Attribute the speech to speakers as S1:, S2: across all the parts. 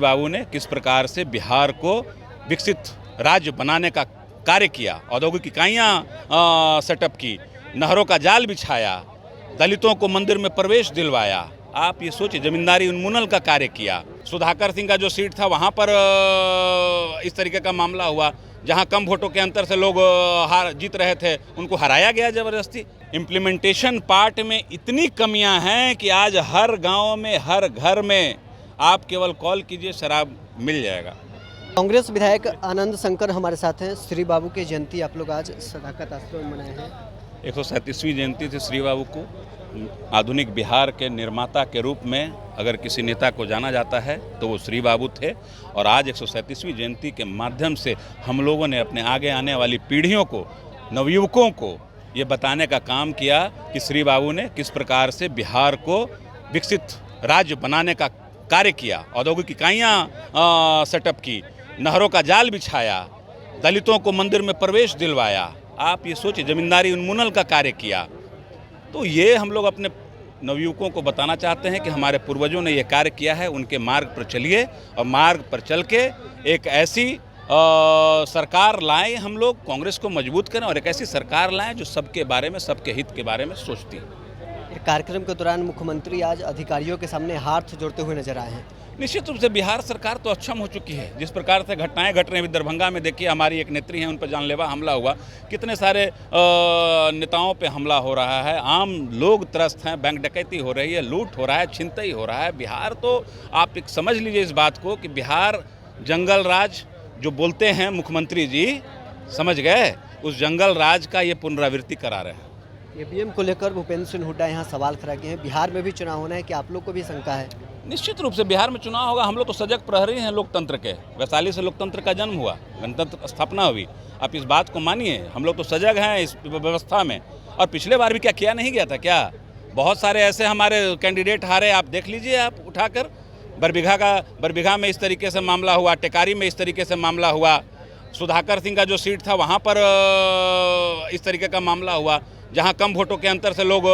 S1: बाबू ने किस प्रकार से बिहार को विकसित राज्य बनाने का कार्य किया, औद्योगिक इकाइयाँ सेटअप की, नहरों का जाल बिछाया, दलितों को मंदिर में प्रवेश दिलवाया। आप ये सोचिए, जमींदारी उन्मूलन का कार्य किया। सुधाकर सिंह का जो सीट था वहाँ पर इस तरीके का मामला हुआ, जहाँ कम वोटों के अंतर से लोग हार जीत रहे थे, उनको हराया गया ज़बरदस्ती। इम्प्लीमेंटेशन पार्ट में इतनी कमियां हैं कि आज हर गांव में, हर घर में आप केवल कॉल कीजिए, शराब मिल जाएगा।
S2: कांग्रेस विधायक आनंद शंकर हमारे साथ हैं। श्री बाबू की जयंती आप लोग आज सदाकत आश्रम में मनाए हैं।
S1: 137वीं जयंती थी श्री बाबू को। आधुनिक बिहार के निर्माता के रूप में अगर किसी नेता को जाना जाता है तो वो श्री बाबू थे, और आज 137वीं जयंती के माध्यम से हम लोगों ने अपने आगे आने वाली पीढ़ियों को, नवयुवकों को ये बताने का काम किया कि श्री बाबू ने किस प्रकार से बिहार को विकसित राज्य बनाने का कार्य किया, औद्योगिक इकाइयाँ सेटअप की, नहरों का जाल बिछाया, दलितों को मंदिर में प्रवेश दिलवाया। आप ये सोचिए, जमींदारी उन्मूलन का कार्य किया। तो ये हम लोग अपने नवयुवकों को बताना चाहते हैं कि हमारे पूर्वजों ने ये कार्य किया है, उनके मार्ग पर चलिए और मार्ग पर चल के एक ऐसी सरकार लाएं, हम लोग कांग्रेस को मजबूत करें और एक ऐसी सरकार लाएं जो सबके बारे में, सबके हित के बारे में सोचती है।
S2: कार्यक्रम के दौरान मुख्यमंत्री आज अधिकारियों के सामने हाथ जोड़ते हुए नजर आए हैं।
S1: निश्चित रूप से बिहार सरकार तो अक्षम हो चुकी है। जिस प्रकार से घटनाएं घट रही हैं, दरभंगा में देखिए, हमारी एक नेत्री हैं, उन पर जानलेवा हमला हुआ, कितने सारे नेताओं पे हमला हो रहा है, आम लोग त्रस्त हैं, बैंक डकैती हो रही है, लूट हो रहा है, छिनतई हो रहा है। बिहार तो आप एक समझ लीजिए इस बात को कि बिहार जंगल राज जो बोलते हैं मुख्यमंत्री जी, समझ गए, उस जंगल राज का ये पुनरावृत्ति करा रहे हैं।
S2: ईवीएम को लेकर भूपेंद्र सिंह हुड्डा यहाँ सवाल खड़ा किए हैं। बिहार में भी चुनाव होना है कि आप लोग को भी शंका है?
S1: निश्चित रूप से बिहार में चुनाव होगा। हम लोग तो सजग प्रहरी हैं लोकतंत्र के। वैशाली से लोकतंत्र का जन्म हुआ, गणतंत्र स्थापना हुई। आप इस बात को मानिए, हम लोग तो सजग हैं इस व्यवस्था में। और पिछले बार भी क्या किया नहीं गया था क्या? बहुत सारे ऐसे हमारे कैंडिडेट हारे, आप देख लीजिए, आप उठाकर। बरबीघा में इस तरीके से मामला हुआ, टेकारी में इस तरीके से मामला हुआ, सुधाकर सिंह का जो सीट था वहाँ पर इस तरीके का मामला हुआ, जहाँ कम वोटों के अंतर से लोग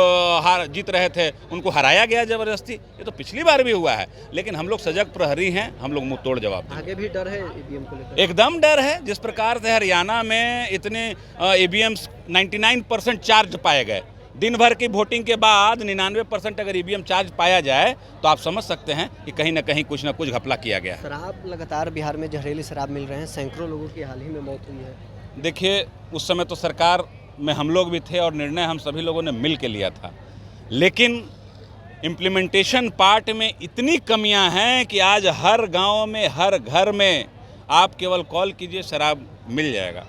S1: जीत रहे थे, उनको हराया गया ज़बरदस्ती। ये तो पिछली बार भी हुआ है, लेकिन हम लोग सजग प्रहरी हैं, हम लोग मुंह तोड़ जवाब देंगे।
S2: आगे भी डर है ईवीएम को लेकर?
S1: एकदम डर है। जिस प्रकार से हरियाणा में इतने ईवीएम 99% चार्ज पाए गए, दिन भर की वोटिंग के बाद 99% अगर ईवीएम चार्ज पाया जाए तो आप समझ सकते हैं कि कहीं ना कुछ घपला किया गया है।
S2: शराब लगातार बिहार में जहरीली शराब मिल रहे हैं, सैकड़ों लोगों की हाल ही में मौत हुई है।
S1: देखिए, उस समय तो सरकार में हम लोग भी थे और निर्णय हम सभी लोगों ने मिल के लिया था, लेकिन इम्प्लीमेंटेशन पार्ट में इतनी कमियां हैं कि आज हर गांव में, हर घर में आप केवल कॉल कीजिए, शराब मिल जाएगा।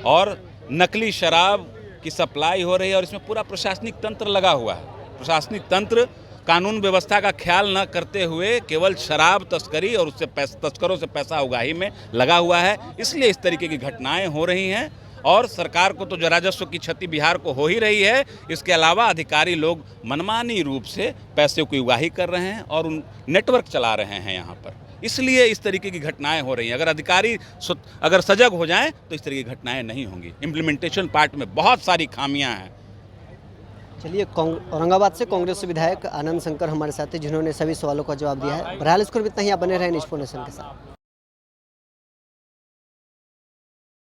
S1: और नकली शराब की सप्लाई हो रही है, और इसमें पूरा प्रशासनिक तंत्र लगा हुआ है। प्रशासनिक तंत्र कानून व्यवस्था का ख्याल न करते हुए केवल शराब तस्करी और उससे तस्करों से पैसा उगाही में लगा हुआ है। इसलिए इस तरीके की घटनाएं हो रही हैं, और सरकार को तो जो राजस्व की क्षति बिहार को हो ही रही है, इसके अलावा अधिकारी लोग मनमानी रूप से पैसे की उगाही कर रहे हैं और उन नेटवर्क चला रहे हैं यहाँ पर। इसलिए इस तरीके की घटनाएं हो रही हैं। अगर अधिकारी अगर सजग हो जाएं तो इस तरह की घटनाएं नहीं होंगी। इम्प्लीमेंटेशन पार्ट में बहुत सारी खामियां हैं।
S2: चलिए, औरंगाबाद से कांग्रेस विधायक आनंद शंकर हमारे साथ हैं, जिन्होंने सभी सवालों का जवाब दिया है। बहरहाल इसको इतना ही, आप बने रहे न्यूज़ नेशन के साथ।